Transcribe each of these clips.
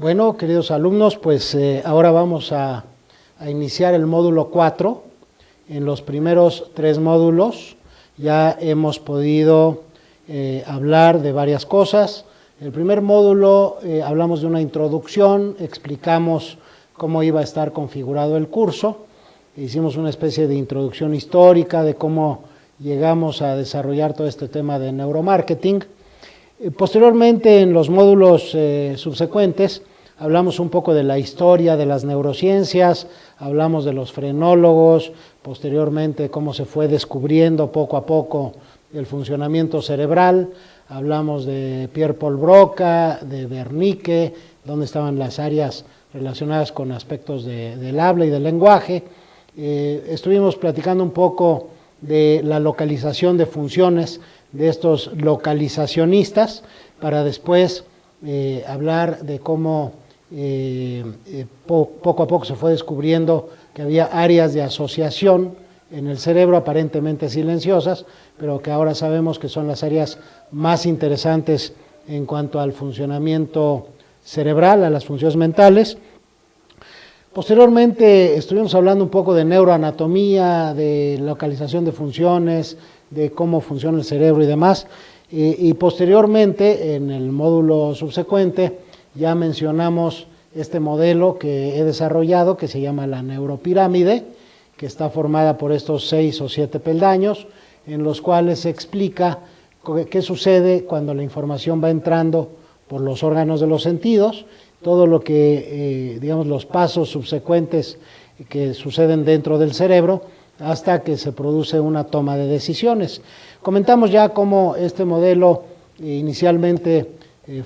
Bueno, queridos alumnos, pues ahora vamos a iniciar el módulo 4. En los primeros 3 módulos ya hemos podido hablar de varias cosas. El primer módulo hablamos de una introducción, explicamos cómo iba a estar configurado el curso, hicimos una especie de introducción histórica de cómo llegamos a desarrollar todo este tema de neuromarketing. Posteriormente, en los módulos subsecuentes, hablamos un poco de la historia de las neurociencias, hablamos de los frenólogos, posteriormente cómo se fue descubriendo poco a poco el funcionamiento cerebral, hablamos de Pierre-Paul Broca, de Wernicke, dónde estaban las áreas relacionadas con aspectos del habla y del lenguaje. Estuvimos platicando un poco de la localización de funciones de estos localizacionistas, para después hablar de cómo poco a poco se fue descubriendo que había áreas de asociación en el cerebro aparentemente silenciosas, pero que ahora sabemos que son las áreas más interesantes en cuanto al funcionamiento cerebral, a las funciones mentales. Posteriormente estuvimos hablando un poco de neuroanatomía, de localización de funciones, de cómo funciona el cerebro y demás. Y posteriormente, en el módulo subsecuente, ya mencionamos este modelo que he desarrollado, que se llama la neuropirámide, que está formada por estos 6 o 7 peldaños, en los cuales se explica qué sucede cuando la información va entrando por los órganos de los sentidos, todo lo que, digamos, los pasos subsecuentes que suceden dentro del cerebro, hasta que se produce una toma de decisiones. Comentamos ya cómo este modelo inicialmente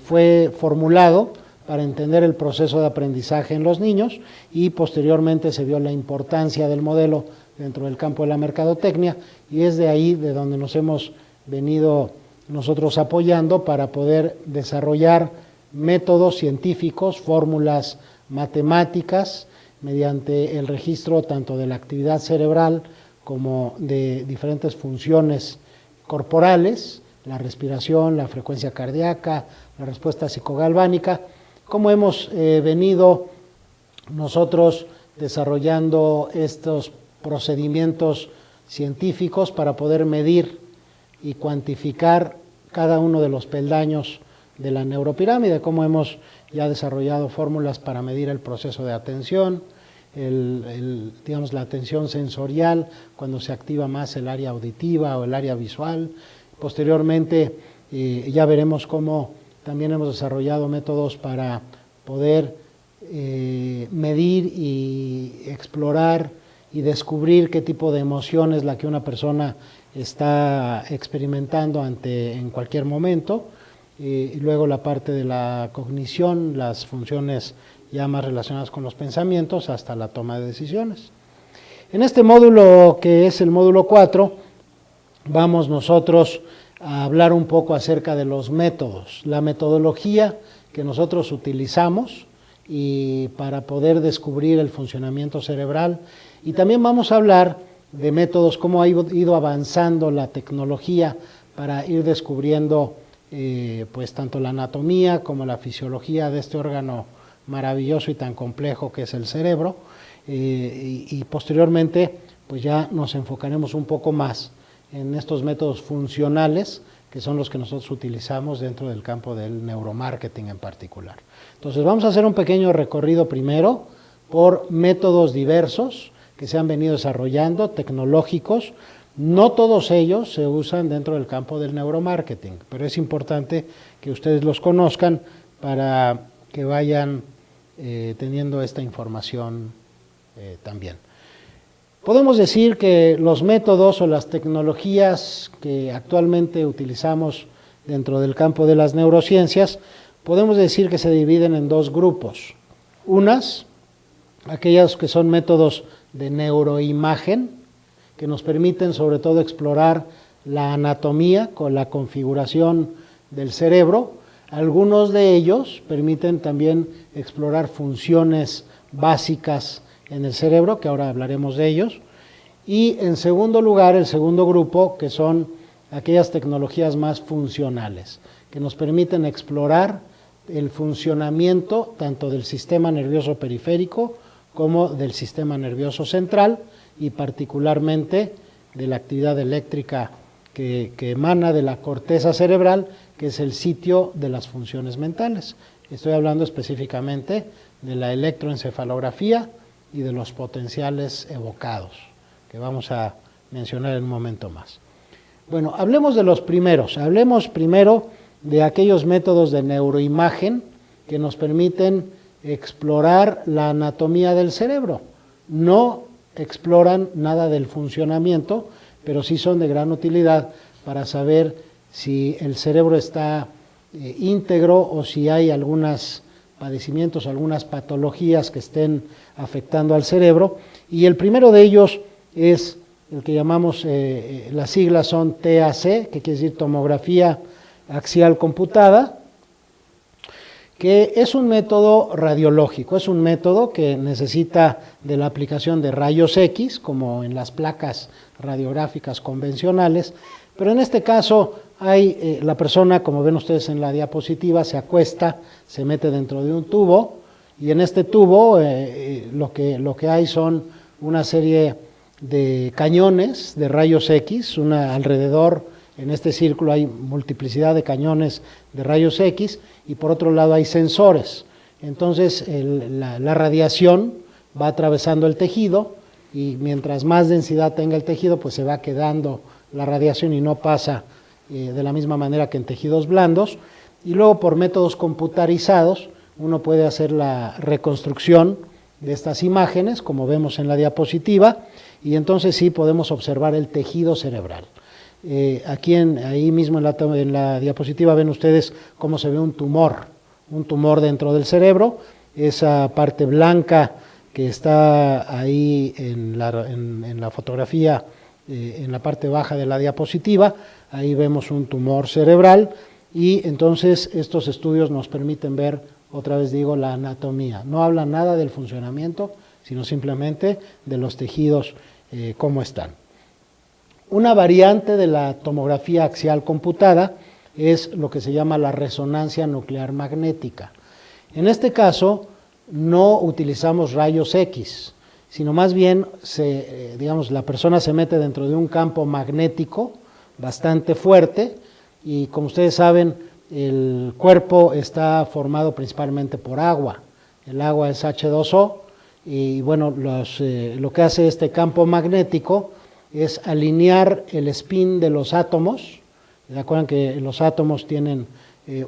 fue formulado para entender el proceso de aprendizaje en los niños, y posteriormente se vio la importancia del modelo dentro del campo de la mercadotecnia, y es de ahí de donde nos hemos venido nosotros apoyando para poder desarrollar métodos científicos, fórmulas matemáticas, mediante el registro tanto de la actividad cerebral como de diferentes funciones corporales, la respiración, la frecuencia cardíaca, la respuesta psicogalvánica, como hemos venido nosotros desarrollando estos procedimientos científicos para poder medir y cuantificar cada uno de los peldaños de la neuropirámide, como hemos ya desarrollado fórmulas para medir el proceso de atención, digamos, la atención sensorial, cuando se activa más el área auditiva o el área visual. Posteriormente ya veremos cómo también hemos desarrollado métodos para poder medir y explorar y descubrir qué tipo de emoción es la que una persona está experimentando en cualquier momento. Y luego la parte de la cognición, las funciones ya más relacionadas con los pensamientos, hasta la toma de decisiones. En este módulo, que es el módulo 4, vamos nosotros a hablar un poco acerca de los métodos, la metodología que nosotros utilizamos y para poder descubrir el funcionamiento cerebral, y también vamos a hablar de métodos, cómo ha ido avanzando la tecnología para ir descubriendo pues tanto la anatomía como la fisiología de este órgano maravilloso y tan complejo que es el cerebro, y posteriormente pues ya nos enfocaremos un poco más en estos métodos funcionales, que son los que nosotros utilizamos dentro del campo del neuromarketing en particular. Entonces vamos a hacer un pequeño recorrido primero por métodos diversos que se han venido desarrollando, tecnológicos. No todos ellos se usan dentro del campo del neuromarketing, pero es importante que ustedes los conozcan para que vayan teniendo esta información también. Podemos decir que los métodos o las tecnologías que actualmente utilizamos dentro del campo de las neurociencias, podemos decir que se dividen en 2 grupos. Unas, aquellas que son métodos de neuroimagen, que nos permiten sobre todo explorar la anatomía con la configuración del cerebro. Algunos de ellos permiten también explorar funciones básicas en el cerebro, que ahora hablaremos de ellos. Y en segundo lugar, el segundo grupo, que son aquellas tecnologías más funcionales, que nos permiten explorar el funcionamiento tanto del sistema nervioso periférico como del sistema nervioso central y particularmente de la actividad eléctrica que emana de la corteza cerebral, que es el sitio de las funciones mentales. Estoy hablando específicamente de la electroencefalografía y de los potenciales evocados, que vamos a mencionar en un momento más. Bueno, hablemos de los primeros. Hablemos primero de aquellos métodos de neuroimagen que nos permiten explorar la anatomía del cerebro. No exploran nada del funcionamiento, pero sí son de gran utilidad para saber si el cerebro está íntegro o si hay algunos padecimientos, algunas patologías que estén afectando al cerebro. Y el primero de ellos es el que llamamos, las siglas son TAC, que quiere decir tomografía axial computada, que es un método radiológico, es un método que necesita de la aplicación de rayos X, como en las placas radiográficas convencionales, pero en este caso hay la persona, como ven ustedes en la diapositiva, se acuesta, se mete dentro de un tubo, y en este tubo lo que hay son una serie de cañones de rayos X, alrededor, en este círculo hay multiplicidad de cañones de rayos X, y por otro lado hay sensores. Entonces la radiación va atravesando el tejido, y mientras más densidad tenga el tejido, pues se va quedando la radiación y no pasa de la misma manera que en tejidos blandos. Y luego por métodos computarizados uno puede hacer la reconstrucción de estas imágenes, como vemos en la diapositiva, y entonces sí podemos observar el tejido cerebral. Ahí mismo en la diapositiva ven ustedes cómo se ve un tumor dentro del cerebro. Esa parte blanca que está ahí en la fotografía, en la parte baja de la diapositiva, ahí vemos un tumor cerebral, y entonces estos estudios nos permiten ver, otra vez digo, la anatomía. No habla nada del funcionamiento, sino simplemente de los tejidos, cómo están. Una variante de la tomografía axial computada es lo que se llama la resonancia nuclear magnética. En este caso no utilizamos rayos X, sino más bien la persona se mete dentro de un campo magnético bastante fuerte, y como ustedes saben, el cuerpo está formado principalmente por agua. El agua es H2O, y bueno, lo que hace este campo magnético es alinear el spin de los átomos. ¿Se acuerdan que los átomos tienen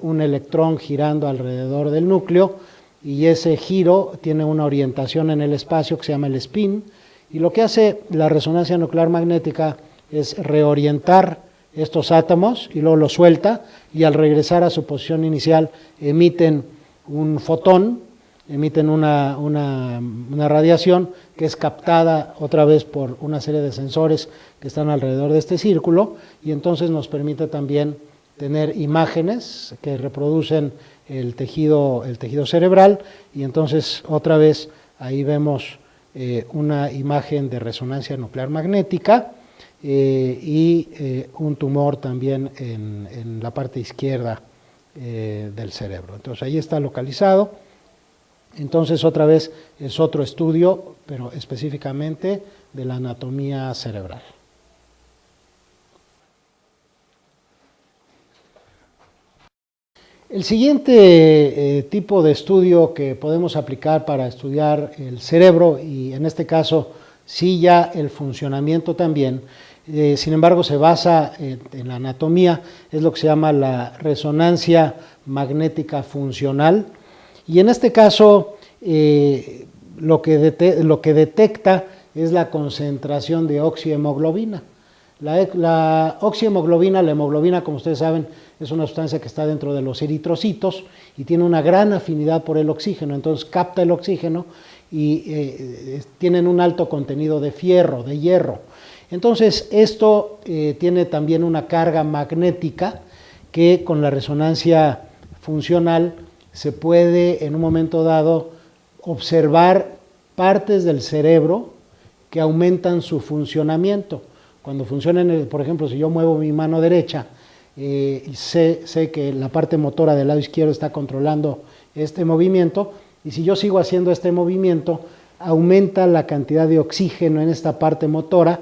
un electrón girando alrededor del núcleo, y ese giro tiene una orientación en el espacio que se llama el spin? Y lo que hace la resonancia nuclear magnética es reorientar estos átomos y luego los suelta, y al regresar a su posición inicial emiten un fotón, emiten una radiación que es captada otra vez por una serie de sensores que están alrededor de este círculo, y entonces nos permite también tener imágenes que reproducen el tejido cerebral, y entonces otra vez ahí vemos una imagen de resonancia nuclear magnética y un tumor también en la parte izquierda del cerebro. Entonces ahí está localizado. Entonces otra vez es otro estudio, pero específicamente de la anatomía cerebral. El siguiente tipo de estudio que podemos aplicar para estudiar el cerebro, y en este caso sí ya el funcionamiento también, sin embargo se basa en la anatomía, es lo que se llama la resonancia magnética funcional. Y en este caso lo que detecta es la concentración de oxihemoglobina. La oxihemoglobina, la hemoglobina, como ustedes saben, es una sustancia que está dentro de los eritrocitos y tiene una gran afinidad por el oxígeno, entonces capta el oxígeno y tienen un alto contenido de fierro, de hierro. Entonces esto tiene también una carga magnética que con la resonancia funcional se puede en un momento dado observar partes del cerebro que aumentan su funcionamiento. Cuando funcionan, por ejemplo, si yo muevo mi mano derecha y sé que la parte motora del lado izquierdo está controlando este movimiento, y si yo sigo haciendo este movimiento, aumenta la cantidad de oxígeno en esta parte motora,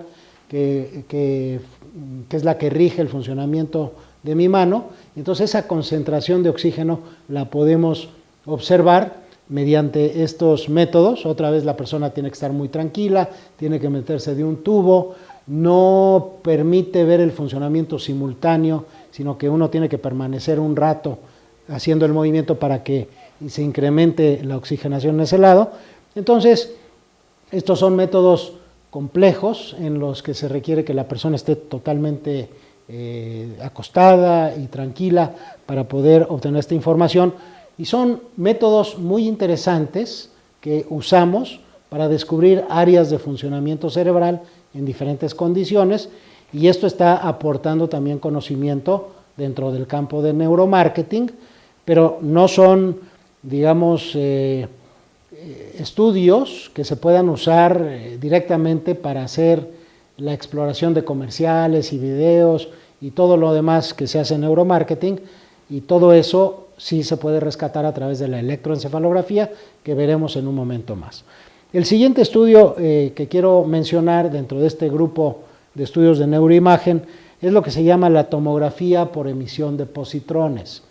que es la que rige el funcionamiento de mi mano. Entonces esa concentración de oxígeno la podemos observar mediante estos métodos. Otra vez la persona tiene que estar muy tranquila, tiene que meterse de un tubo, no permite ver el funcionamiento simultáneo, sino que uno tiene que permanecer un rato haciendo el movimiento para que se incremente la oxigenación en ese lado. Entonces, estos son métodos complejos en los que se requiere que la persona esté totalmente acostada y tranquila para poder obtener esta información, y son métodos muy interesantes que usamos para descubrir áreas de funcionamiento cerebral en diferentes condiciones, y esto está aportando también conocimiento dentro del campo de neuromarketing, pero no son, digamos, estudios que se puedan usar directamente para hacer la exploración de comerciales y videos y todo lo demás que se hace en neuromarketing, y todo eso sí se puede rescatar a través de la electroencefalografía, que veremos en un momento más. El siguiente estudio que quiero mencionar dentro de este grupo de estudios de neuroimagen es lo que se llama la tomografía por emisión de positrones.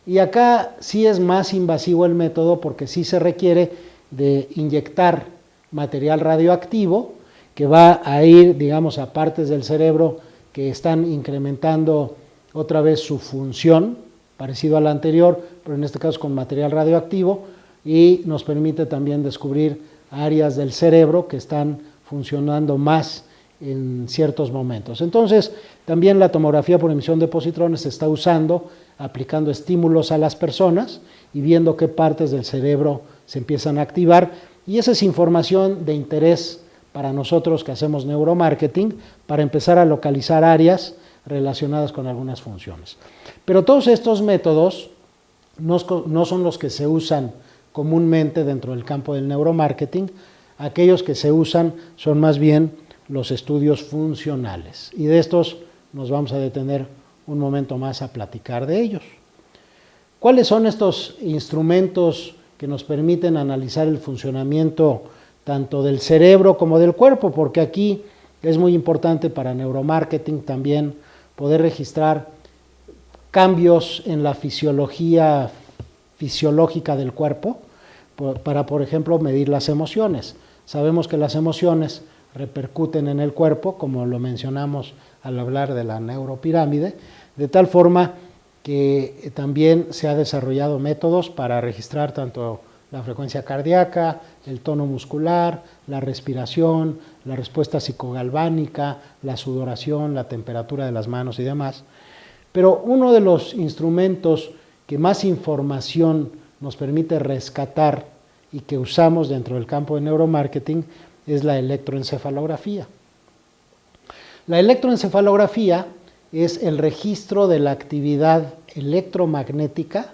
Y acá sí es más invasivo el método, porque sí se requiere de inyectar material radioactivo que va a ir, digamos, a partes del cerebro que están incrementando otra vez su función, parecido a la anterior, pero en este caso con material radioactivo, y nos permite también descubrir áreas del cerebro que están funcionando más en ciertos momentos. Entonces, también la tomografía por emisión de positrones se está usando, aplicando estímulos a las personas y viendo qué partes del cerebro se empiezan a activar, y esa es información de interés para nosotros que hacemos neuromarketing, para empezar a localizar áreas relacionadas con algunas funciones. Pero todos estos métodos no son los que se usan comúnmente dentro del campo del neuromarketing. Aquellos que se usan son más bien los estudios funcionales, y de estos nos vamos a detener un momento más a platicar de ellos. ¿Cuáles son estos instrumentos que nos permiten analizar el funcionamiento tanto del cerebro como del cuerpo? Porque aquí es muy importante para neuromarketing también poder registrar cambios en la fisiología fisiológica del cuerpo, para, por ejemplo, medir las emociones. Sabemos que las emociones repercuten en el cuerpo, como lo mencionamos al hablar de la neuropirámide, de tal forma que también se han desarrollado métodos para registrar tanto la frecuencia cardíaca, el tono muscular, la respiración, la respuesta psicogalvánica, la sudoración, la temperatura de las manos y demás. Pero uno de los instrumentos que más información nos permite rescatar y que usamos dentro del campo de neuromarketing es la electroencefalografía. La electroencefalografía es el registro de la actividad electromagnética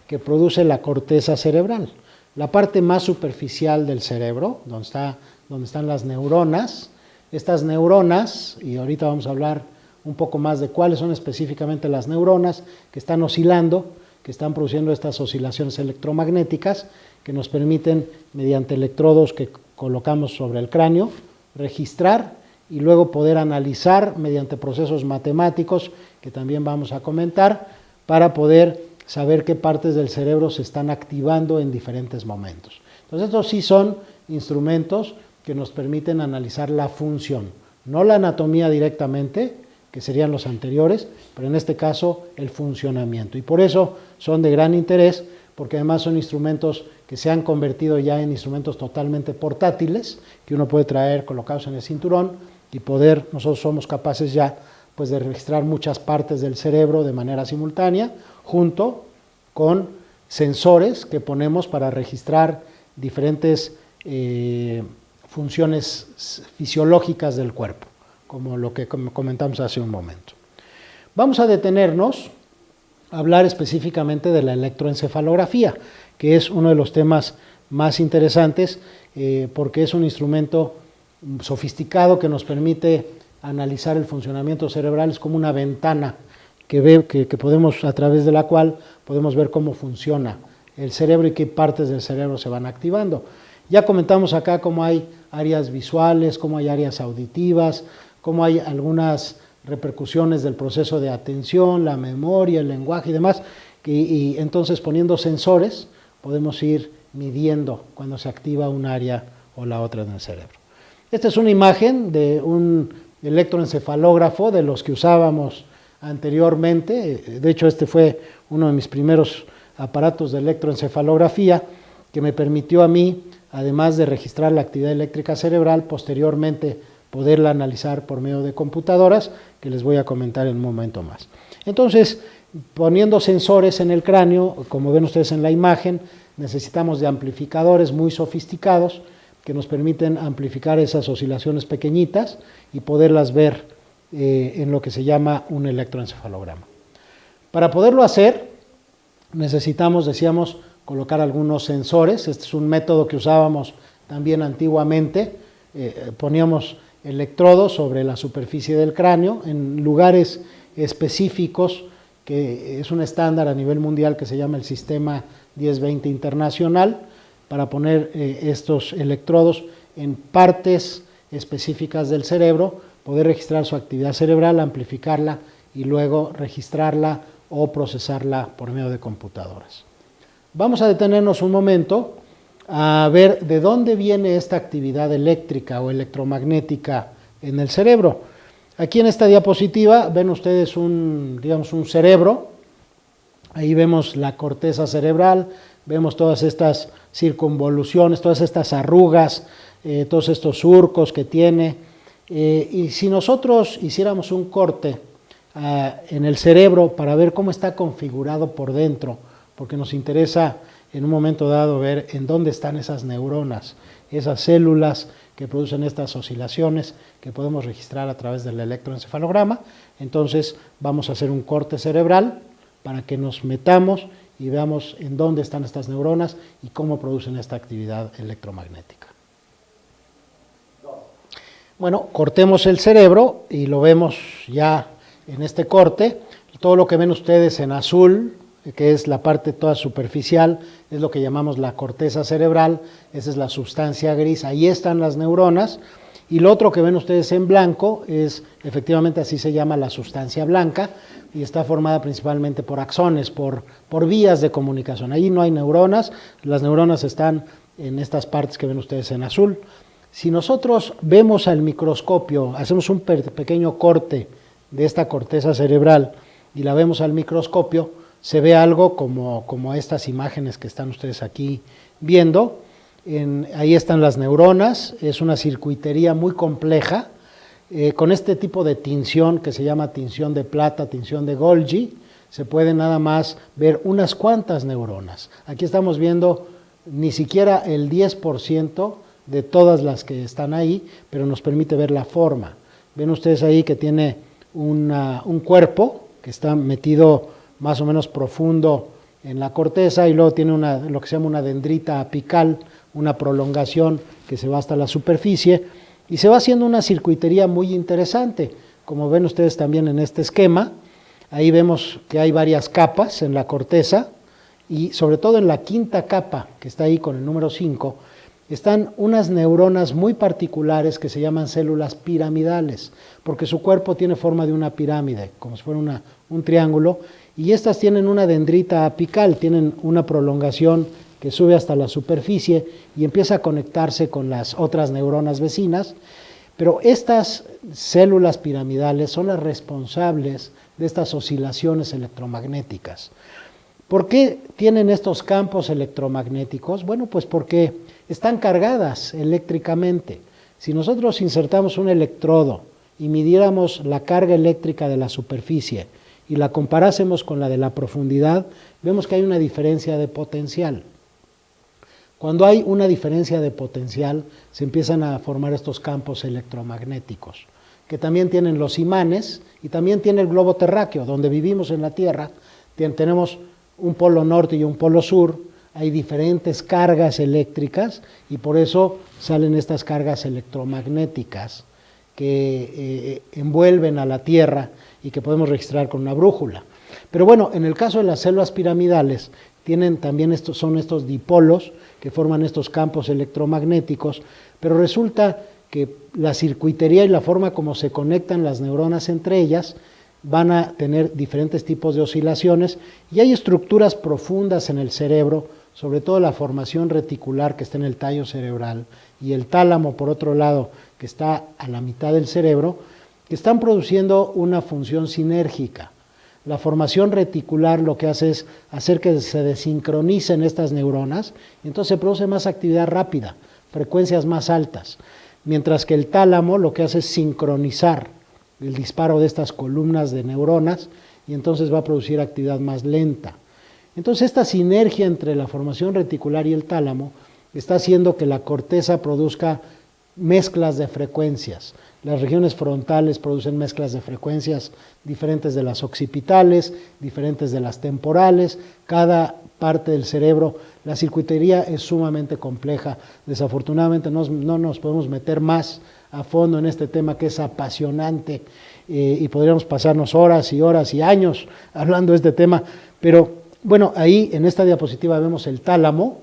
que produce la corteza cerebral, la parte más superficial del cerebro, donde están las neuronas. Estas neuronas, y ahorita vamos a hablar un poco más de cuáles son específicamente las neuronas que están oscilando, que están produciendo estas oscilaciones electromagnéticas, que nos permiten, mediante electrodos que colocamos sobre el cráneo, registrar y luego poder analizar mediante procesos matemáticos, que también vamos a comentar, para poder saber qué partes del cerebro se están activando en diferentes momentos. Entonces, estos sí son instrumentos que nos permiten analizar la función, no la anatomía directamente, que serían los anteriores, pero en este caso el funcionamiento. Y por eso son de gran interés, porque además son instrumentos que se han convertido ya en instrumentos totalmente portátiles, que uno puede traer colocados en el cinturón y nosotros somos capaces ya pues de registrar muchas partes del cerebro de manera simultánea, junto con sensores que ponemos para registrar diferentes funciones fisiológicas del cuerpo, como lo que comentamos hace un momento. Vamos a detenernos a hablar específicamente de la electroencefalografía, que es uno de los temas más interesantes, porque es un instrumento sofisticado que nos permite analizar el funcionamiento cerebral. Es como una ventana que podemos, a través de la cual podemos ver cómo funciona el cerebro y qué partes del cerebro se van activando. Ya comentamos acá cómo hay áreas visuales, cómo hay áreas auditivas, cómo hay algunas repercusiones del proceso de atención, la memoria, el lenguaje y demás, y entonces poniendo sensores podemos ir midiendo cuando se activa un área o la otra en el cerebro. Esta es una imagen de un electroencefalógrafo de los que usábamos anteriormente. De hecho, este fue uno de mis primeros aparatos de electroencefalografía que me permitió a mí, además de registrar la actividad eléctrica cerebral, posteriormente poderla analizar por medio de computadoras, que les voy a comentar en un momento más. Entonces, poniendo sensores en el cráneo, como ven ustedes en la imagen, necesitamos de amplificadores muy sofisticados que nos permiten amplificar esas oscilaciones pequeñitas y poderlas ver en lo que se llama un electroencefalograma. Para poderlo hacer, necesitamos, decíamos, colocar algunos sensores. Este es un método que usábamos también antiguamente. Poníamos electrodos sobre la superficie del cráneo en lugares específicos, que es un estándar a nivel mundial que se llama el Sistema 1020 Internacional, para poner estos electrodos en partes específicas del cerebro, poder registrar su actividad cerebral, amplificarla y luego registrarla o procesarla por medio de computadoras. Vamos a detenernos un momento a ver de dónde viene esta actividad eléctrica o electromagnética en el cerebro. Aquí en esta diapositiva ven ustedes digamos un cerebro. Ahí vemos la corteza cerebral, vemos todas estas circunvoluciones, todas estas arrugas, todos estos surcos que tiene. Y si nosotros hiciéramos un corte en el cerebro para ver cómo está configurado por dentro, porque nos interesa en un momento dado ver en dónde están esas neuronas, esas células que producen estas oscilaciones que podemos registrar a través del electroencefalograma, entonces vamos a hacer un corte cerebral para que nos metamos y veamos en dónde están estas neuronas y cómo producen esta actividad electromagnética. Bueno, cortemos el cerebro y lo vemos ya en este corte. Todo lo que ven ustedes en azul, que es la parte toda superficial, es lo que llamamos la corteza cerebral, esa es la sustancia gris, ahí están las neuronas, y lo otro que ven ustedes en blanco es, efectivamente así se llama la sustancia blanca, y está formada principalmente por axones, por vías de comunicación. Ahí no hay neuronas, las neuronas están en estas partes que ven ustedes en azul. Si nosotros vemos al microscopio, hacemos un pequeño corte de esta corteza cerebral y la vemos al microscopio, se ve algo como estas imágenes que están ustedes aquí viendo. Ahí están las neuronas, es una circuitería muy compleja, con este tipo de tinción que se llama tinción de plata, tinción de Golgi, se puede nada más ver unas cuantas neuronas. Aquí estamos viendo ni siquiera el 10% de todas las que están ahí, pero nos permite ver la forma. Ven ustedes ahí que tiene un cuerpo que está metido más o menos profundo en la corteza y luego tiene lo que se llama una dendrita apical, una prolongación que se va hasta la superficie y se va haciendo una circuitería muy interesante. Como ven ustedes también en este esquema, ahí vemos que hay varias capas en la corteza y sobre todo en la quinta capa, que está ahí con el número 5, están unas neuronas muy particulares que se llaman células piramidales, porque su cuerpo tiene forma de una pirámide, como si fuera un triángulo, y estas tienen una dendrita apical, tienen una prolongación que sube hasta la superficie y empieza a conectarse con las otras neuronas vecinas, pero estas células piramidales son las responsables de estas oscilaciones electromagnéticas. ¿Por qué tienen estos campos electromagnéticos? Bueno, pues porque están cargadas eléctricamente. Si nosotros insertamos un electrodo y midiéramos la carga eléctrica de la superficie y la comparásemos con la de la profundidad, vemos que hay una diferencia de potencial. Cuando hay una diferencia de potencial, se empiezan a formar estos campos electromagnéticos, que también tienen los imanes y también tiene el globo terráqueo, donde vivimos en la Tierra, tenemos un polo norte y un polo sur, hay diferentes cargas eléctricas y por eso salen estas cargas electromagnéticas que envuelven a la Tierra y que podemos registrar con una brújula. Pero bueno, en el caso de las células piramidales, tienen también son estos dipolos que forman estos campos electromagnéticos, pero resulta que la circuitería y la forma como se conectan las neuronas entre ellas van a tener diferentes tipos de oscilaciones y hay estructuras profundas en el cerebro, sobre todo la formación reticular que está en el tallo cerebral y el tálamo, por otro lado, que está a la mitad del cerebro, que están produciendo una función sinérgica. La formación reticular lo que hace es hacer que se desincronicen estas neuronas y entonces se produce más actividad rápida, frecuencias más altas, mientras que el tálamo lo que hace es sincronizar el disparo de estas columnas de neuronas y entonces va a producir actividad más lenta. Entonces esta sinergia entre la formación reticular y el tálamo está haciendo que la corteza produzca mezclas de frecuencias. Las regiones frontales producen mezclas de frecuencias diferentes de las occipitales, diferentes de las temporales. Cada parte del cerebro, la circuitería es sumamente compleja. Desafortunadamente no nos podemos meter más a fondo en este tema que es apasionante y podríamos pasarnos horas y horas y años hablando de este tema. Pero bueno, ahí en esta diapositiva vemos el tálamo,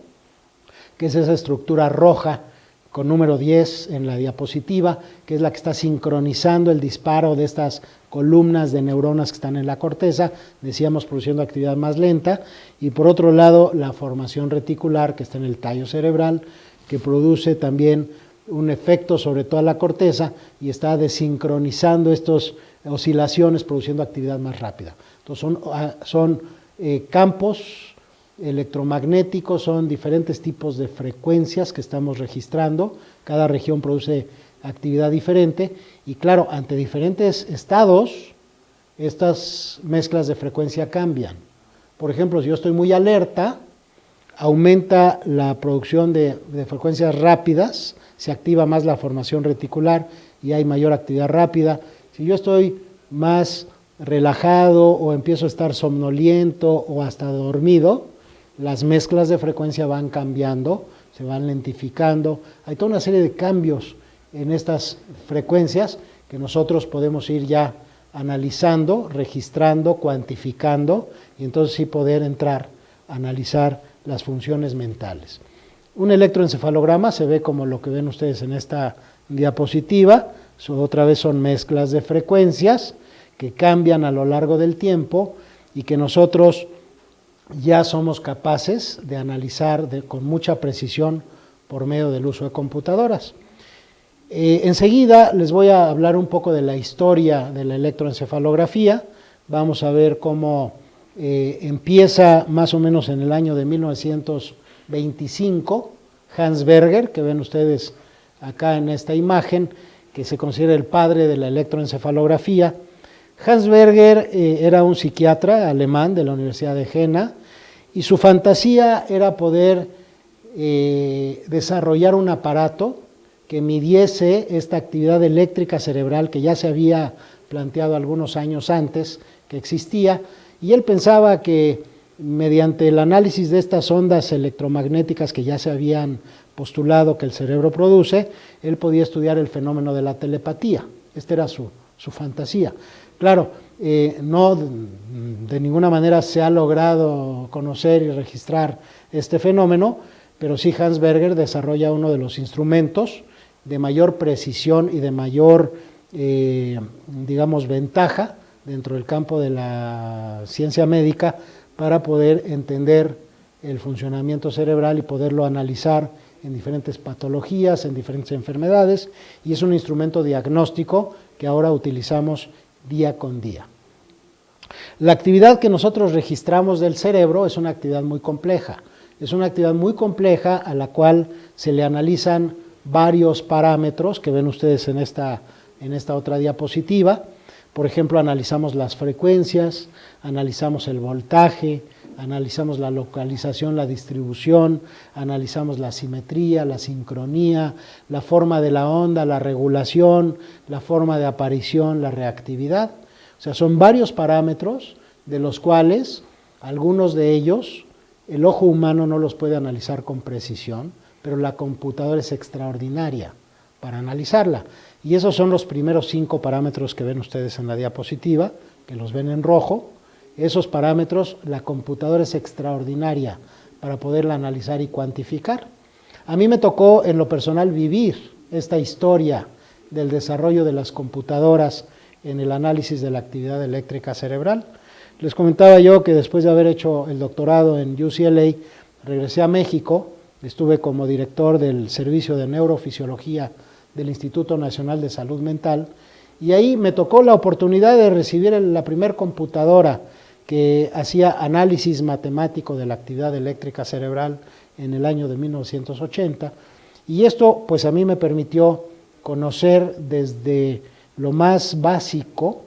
que es esa estructura roja con número 10 en la diapositiva, que es la que está sincronizando el disparo de estas columnas de neuronas que están en la corteza, decíamos produciendo actividad más lenta, y por otro lado la formación reticular que está en el tallo cerebral, que produce también un efecto sobre toda la corteza y está desincronizando estas oscilaciones, produciendo actividad más rápida. Entonces son campos electromagnéticos, son diferentes tipos de frecuencias que estamos registrando, cada región produce actividad diferente y claro, ante diferentes estados, estas mezclas de frecuencia cambian. Por ejemplo, si yo estoy muy alerta, aumenta la producción de frecuencias rápidas, se activa más la formación reticular y hay mayor actividad rápida. Si yo estoy más relajado o empiezo a estar somnoliento o hasta dormido, las mezclas de frecuencia van cambiando, se van lentificando. Hay toda una serie de cambios en estas frecuencias que nosotros podemos ir ya analizando, registrando, cuantificando y entonces sí poder entrar a analizar las funciones mentales. Un electroencefalograma se ve como lo que ven ustedes en esta diapositiva, otra vez son mezclas de frecuencias que cambian a lo largo del tiempo y que nosotros ya somos capaces de analizar con mucha precisión por medio del uso de computadoras. Enseguida les voy a hablar un poco de la historia de la electroencefalografía. Vamos a ver cómo empieza más o menos en el año de 1925, Hans Berger, que ven ustedes acá en esta imagen, que se considera el padre de la electroencefalografía. Hans Berger era un psiquiatra alemán de la Universidad de Jena y su fantasía era poder desarrollar un aparato que midiese esta actividad eléctrica cerebral que ya se había planteado algunos años antes que existía, y él pensaba que mediante el análisis de estas ondas electromagnéticas que ya se habían postulado que el cerebro produce, él podía estudiar el fenómeno de la telepatía. Esta era su fantasía. Claro, no de ninguna manera se ha logrado conocer y registrar este fenómeno, pero sí Hans Berger desarrolla uno de los instrumentos de mayor precisión y de mayor, digamos, ventaja dentro del campo de la ciencia médica para poder entender el funcionamiento cerebral y poderlo analizar en diferentes patologías, en diferentes enfermedades, y es un instrumento diagnóstico que ahora utilizamos día con día. La actividad que nosotros registramos del cerebro es una actividad muy compleja. Es una actividad muy compleja a la cual se le analizan varios parámetros que ven ustedes en esta otra diapositiva. Por ejemplo, analizamos las frecuencias, analizamos el voltaje, analizamos la localización, la distribución, analizamos la simetría, la sincronía, la forma de la onda, la regulación, la forma de aparición, la reactividad. O sea, son varios parámetros de los cuales algunos de ellos el ojo humano no los puede analizar con precisión, pero la computadora es extraordinaria para analizarla. Y esos son los primeros 5 parámetros que ven ustedes en la diapositiva, que los ven en rojo. Esos parámetros, la computadora es extraordinaria para poderla analizar y cuantificar. A mí me tocó en lo personal vivir esta historia del desarrollo de las computadoras en el análisis de la actividad eléctrica cerebral. Les comentaba yo que después de haber hecho el doctorado en UCLA, regresé a México, estuve como director del Servicio de Neurofisiología del Instituto Nacional de Salud Mental, y ahí me tocó la oportunidad de recibir la primer computadora que hacía análisis matemático de la actividad eléctrica cerebral en el año de 1980, y esto pues a mí me permitió conocer desde lo más básico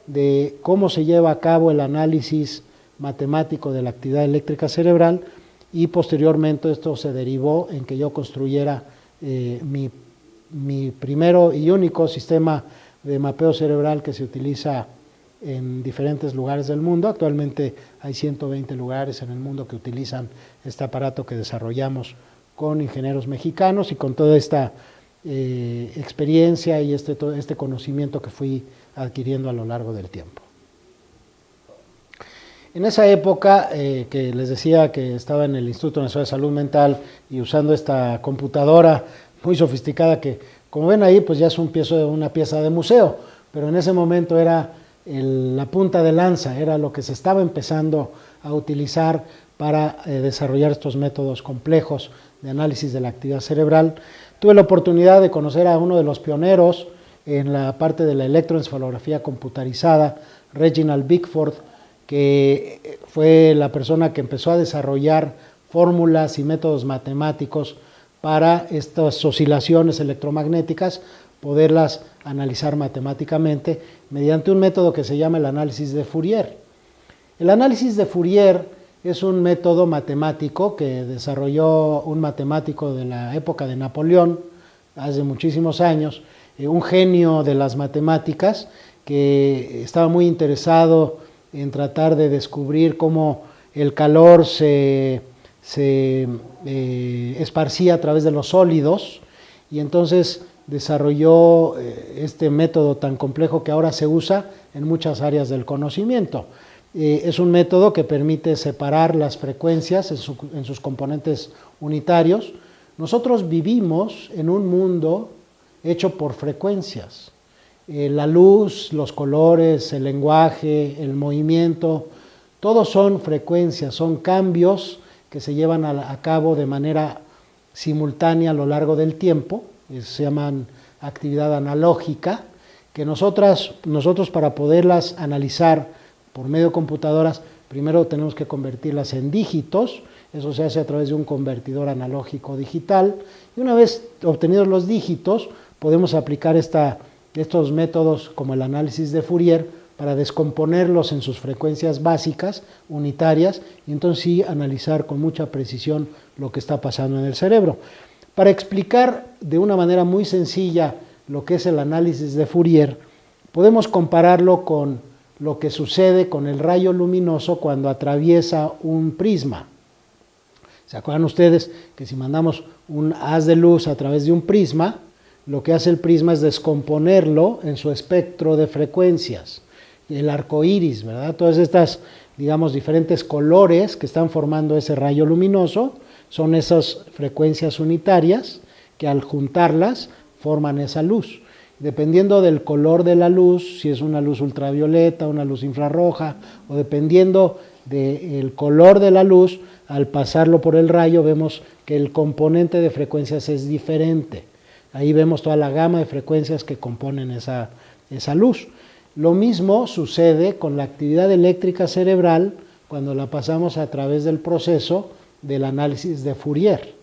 de cómo se lleva a cabo el análisis matemático de la actividad eléctrica cerebral, y posteriormente esto se derivó en que yo construyera mi primero y único sistema de mapeo cerebral que se utiliza en diferentes lugares del mundo. Actualmente hay 120 lugares en el mundo que utilizan este aparato que desarrollamos con ingenieros mexicanos y con toda esta experiencia y este conocimiento que fui adquiriendo a lo largo del tiempo. En esa época que les decía que estaba en el Instituto Nacional de Salud Mental y usando esta computadora muy sofisticada que, como ven ahí, pues ya es una pieza de museo, pero en ese momento era la punta de lanza, era lo que se estaba empezando a utilizar para desarrollar estos métodos complejos de análisis de la actividad cerebral. Tuve la oportunidad de conocer a uno de los pioneros en la parte de la electroencefalografía computarizada, Reginald Bickford, que fue la persona que empezó a desarrollar fórmulas y métodos matemáticos para estas oscilaciones electromagnéticas, poderlas analizar matemáticamente mediante un método que se llama el análisis de Fourier. El análisis de Fourier es un método matemático que desarrolló un matemático de la época de Napoleón, hace muchísimos años, un genio de las matemáticas que estaba muy interesado en tratar de descubrir cómo el calor se esparcía a través de los sólidos, y entonces desarrolló este método tan complejo que ahora se usa en muchas áreas del conocimiento. Es un método que permite separar las frecuencias en sus componentes unitarios. Nosotros vivimos en un mundo hecho por frecuencias. La luz, los colores, el lenguaje, el movimiento, todos son frecuencias, son cambios que se llevan a cabo de manera simultánea a lo largo del tiempo, se llaman actividad analógica, que nosotros para poderlas analizar por medio de computadoras, primero tenemos que convertirlas en dígitos. Eso se hace a través de un convertidor analógico digital, y una vez obtenidos los dígitos podemos aplicar estos métodos como el análisis de Fourier para descomponerlos en sus frecuencias básicas, unitarias, y entonces sí analizar con mucha precisión lo que está pasando en el cerebro. Para explicar de una manera muy sencilla lo que es el análisis de Fourier, podemos compararlo con lo que sucede con el rayo luminoso cuando atraviesa un prisma. ¿Se acuerdan ustedes que si mandamos un haz de luz a través de un prisma, lo que hace el prisma es descomponerlo en su espectro de frecuencias? El arco iris, ¿verdad? Todas estas, digamos, diferentes colores que están formando ese rayo luminoso son esas frecuencias unitarias que al juntarlas forman esa luz. Dependiendo del color de la luz, si es una luz ultravioleta, una luz infrarroja, o dependiendo del color de la luz, al pasarlo por el rayo vemos que el componente de frecuencias es diferente. Ahí vemos toda la gama de frecuencias que componen esa luz. Lo mismo sucede con la actividad eléctrica cerebral cuando la pasamos a través del proceso del análisis de Fourier.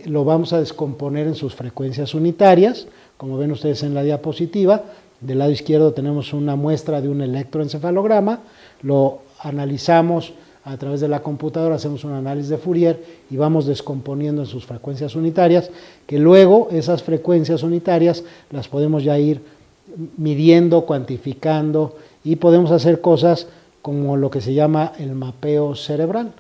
Lo vamos a descomponer en sus frecuencias unitarias, como ven ustedes en la diapositiva. Del lado izquierdo tenemos una muestra de un electroencefalograma, lo analizamos a través de la computadora, hacemos un análisis de Fourier y vamos descomponiendo en sus frecuencias unitarias, que luego esas frecuencias unitarias las podemos ya ir midiendo, cuantificando, y podemos hacer cosas como lo que se llama el mapeo cerebral.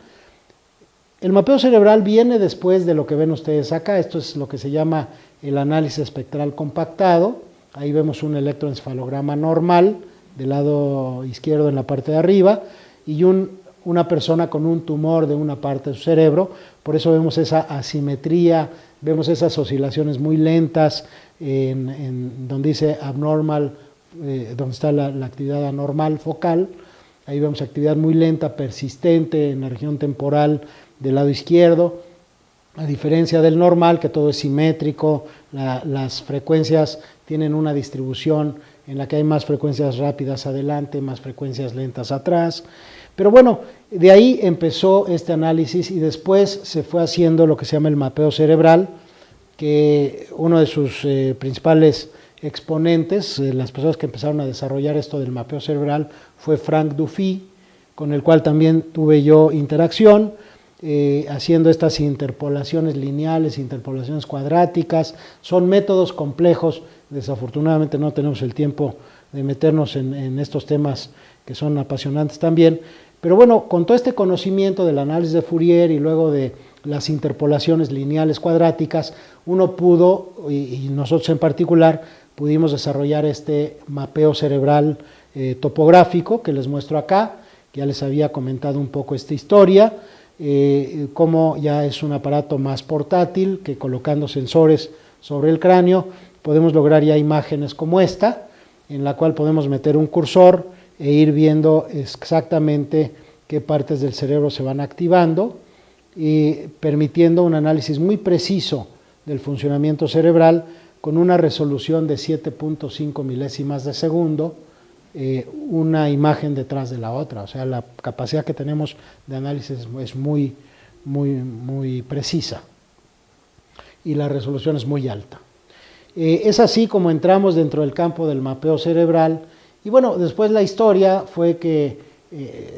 El mapeo cerebral viene después de lo que ven ustedes acá. Esto es lo que se llama el análisis espectral compactado. Ahí vemos un electroencefalograma normal del lado izquierdo en la parte de arriba y una persona con un tumor de una parte de su cerebro. Por eso vemos esa asimetría, vemos esas oscilaciones muy lentas en donde dice abnormal, donde está la actividad anormal focal. Ahí vemos actividad muy lenta, persistente en la región temporal del lado izquierdo, a diferencia del normal, que todo es simétrico, las frecuencias tienen una distribución en la que hay más frecuencias rápidas adelante, más frecuencias lentas atrás. Pero bueno, de ahí empezó este análisis y después se fue haciendo lo que se llama el mapeo cerebral, que uno de sus principales exponentes, las personas que empezaron a desarrollar esto del mapeo cerebral, fue Frank Duffy, con el cual también tuve yo interacción, haciendo estas interpolaciones lineales, interpolaciones cuadráticas. Son métodos complejos, desafortunadamente no tenemos el tiempo de meternos en estos temas que son apasionantes también, pero bueno, con todo este conocimiento del análisis de Fourier y luego de las interpolaciones lineales cuadráticas, uno pudo, y nosotros en particular, pudimos desarrollar este mapeo cerebral topográfico que les muestro acá. Ya les había comentado un poco esta historia, cómo ya es un aparato más portátil, que colocando sensores sobre el cráneo podemos lograr ya imágenes como esta, en la cual podemos meter un cursor e ir viendo exactamente qué partes del cerebro se van activando y permitiendo un análisis muy preciso del funcionamiento cerebral con una resolución de 7.5 milésimas de segundo, una imagen detrás de la otra. O sea, la capacidad que tenemos de análisis es muy precisa y la resolución es muy alta. Es así como entramos dentro del campo del mapeo cerebral. Y bueno, después la historia fue que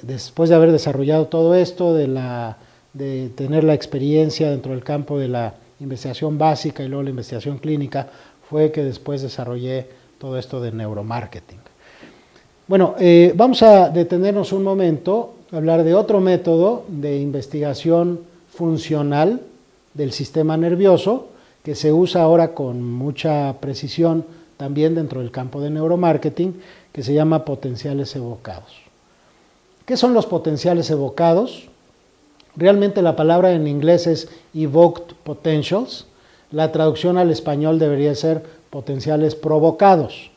después de haber desarrollado todo esto, de tener la experiencia dentro del campo de la investigación básica y luego la investigación clínica, fue que después desarrollé todo esto de neuromarketing. Bueno, vamos a detenernos un momento, a hablar de otro método de investigación funcional del sistema nervioso, que se usa ahora con mucha precisión también dentro del campo de neuromarketing, que se llama potenciales evocados. ¿Qué son los potenciales evocados? Realmente la palabra en inglés es evoked potentials. La traducción al español debería ser potenciales provocados,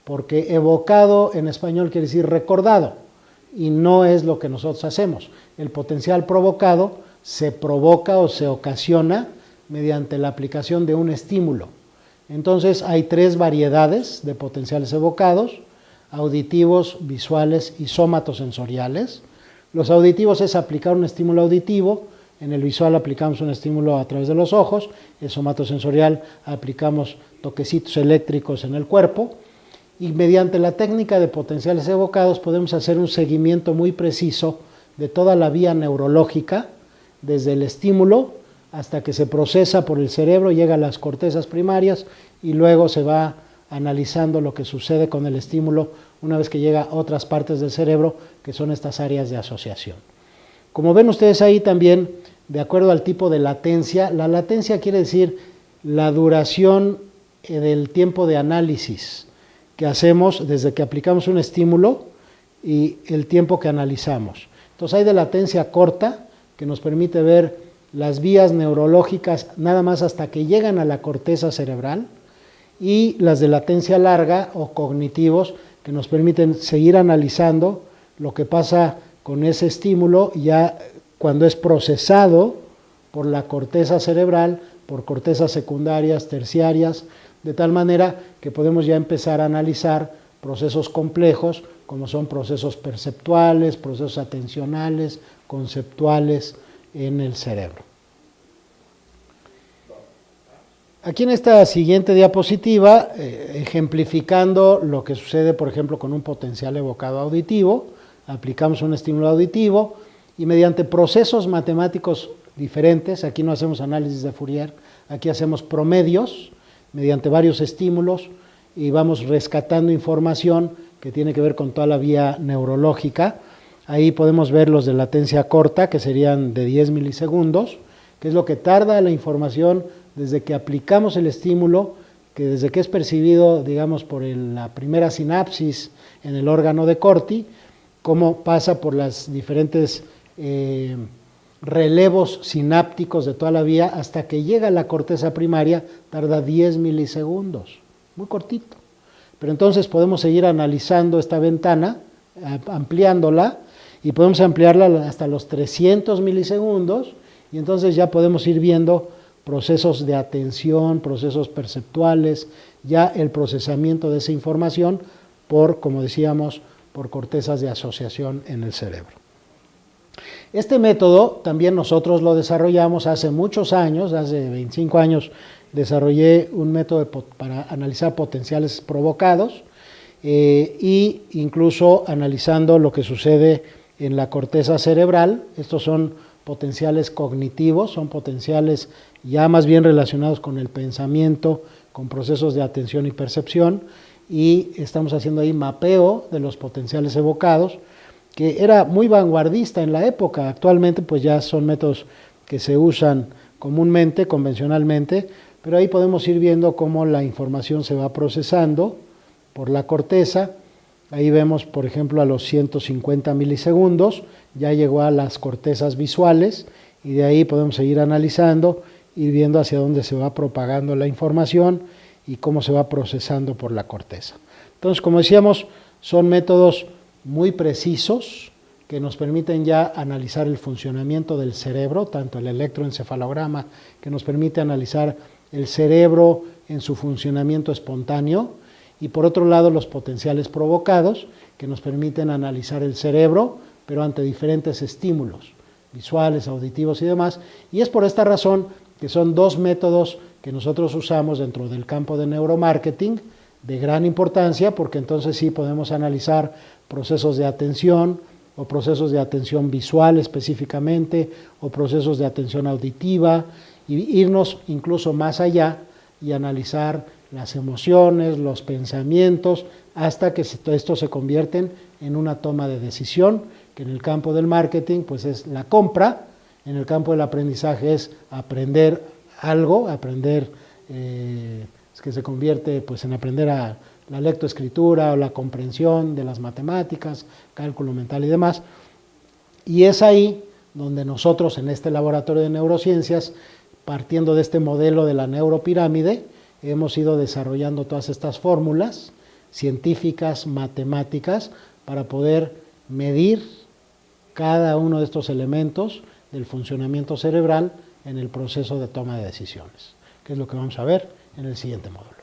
porque evocado en español quiere decir recordado, y no es lo que nosotros hacemos. El potencial provocado se provoca o se ocasiona mediante la aplicación de un estímulo. Entonces hay tres variedades de potenciales evocados: auditivos, visuales y somatosensoriales. Los auditivos es aplicar un estímulo auditivo, en el visual aplicamos un estímulo a través de los ojos, el somatosensorial aplicamos toquecitos eléctricos en el cuerpo, y mediante la técnica de potenciales evocados podemos hacer un seguimiento muy preciso de toda la vía neurológica, desde el estímulo hasta que se procesa por el cerebro, llega a las cortezas primarias y luego se va analizando lo que sucede con el estímulo una vez que llega a otras partes del cerebro, que son estas áreas de asociación. Como ven ustedes ahí también, de acuerdo al tipo de latencia, la latencia quiere decir la duración del tiempo de análisis que hacemos desde que aplicamos un estímulo y el tiempo que analizamos. Entonces hay de latencia corta, que nos permite ver las vías neurológicas nada más hasta que llegan a la corteza cerebral, y las de latencia larga o cognitivos, que nos permiten seguir analizando lo que pasa con ese estímulo ya cuando es procesado por la corteza cerebral, por cortezas secundarias, terciarias, de tal manera que podemos ya empezar a analizar procesos complejos como son procesos perceptuales, procesos atencionales, conceptuales en el cerebro. Aquí en esta siguiente diapositiva, ejemplificando lo que sucede, por ejemplo, con un potencial evocado auditivo, aplicamos un estímulo auditivo y mediante procesos matemáticos diferentes, aquí no hacemos análisis de Fourier, aquí hacemos promedios mediante varios estímulos y vamos rescatando información que tiene que ver con toda la vía neurológica. Ahí podemos ver los de latencia corta, que serían de 10 milisegundos, que es lo que tarda la información desde que aplicamos el estímulo, que desde que es percibido, digamos, por la primera sinapsis en el órgano de Corti, cómo pasa por las diferentes relevos sinápticos de toda la vía hasta que llega a la corteza primaria, tarda 10 milisegundos, muy cortito. Pero entonces podemos seguir analizando esta ventana, ampliándola, y podemos ampliarla hasta los 300 milisegundos, y entonces ya podemos ir viendo procesos de atención, procesos perceptuales, ya el procesamiento de esa información por, como decíamos, por cortezas de asociación en el cerebro. Este método también nosotros lo desarrollamos hace muchos años, hace 25 años desarrollé un método para analizar potenciales provocados e incluso analizando lo que sucede en la corteza cerebral. Estos son potenciales cognitivos, son potenciales ya más bien relacionados con el pensamiento, con procesos de atención y percepción, y estamos haciendo ahí mapeo de los potenciales evocados, que era muy vanguardista en la época. Actualmente pues ya son métodos que se usan comúnmente, convencionalmente, pero ahí podemos ir viendo cómo la información se va procesando por la corteza. Ahí vemos, por ejemplo, a los 150 milisegundos, ya llegó a las cortezas visuales, y de ahí podemos seguir analizando, ir viendo hacia dónde se va propagando la información y cómo se va procesando por la corteza. Entonces, como decíamos, son métodos muy precisos que nos permiten ya analizar el funcionamiento del cerebro, tanto el electroencefalograma, que nos permite analizar el cerebro en su funcionamiento espontáneo, y por otro lado los potenciales provocados, que nos permiten analizar el cerebro, pero ante diferentes estímulos visuales, auditivos y demás. Y es por esta razón que son dos métodos que nosotros usamos dentro del campo de neuromarketing de gran importancia, porque entonces sí podemos analizar procesos de atención, o procesos de atención visual específicamente, o procesos de atención auditiva, y irnos incluso más allá y analizar las emociones, los pensamientos, hasta que estos se convierten en una toma de decisión, que en el campo del marketing pues es la compra, en el campo del aprendizaje es aprender algo, que se convierte pues en aprender a la lectoescritura o la comprensión de las matemáticas, cálculo mental y demás. Y es ahí donde nosotros en este laboratorio de neurociencias, partiendo de este modelo de la neuropirámide, hemos ido desarrollando todas estas fórmulas científicas, matemáticas, para poder medir cada uno de estos elementos del funcionamiento cerebral en el proceso de toma de decisiones, que es lo que vamos a ver en el siguiente módulo.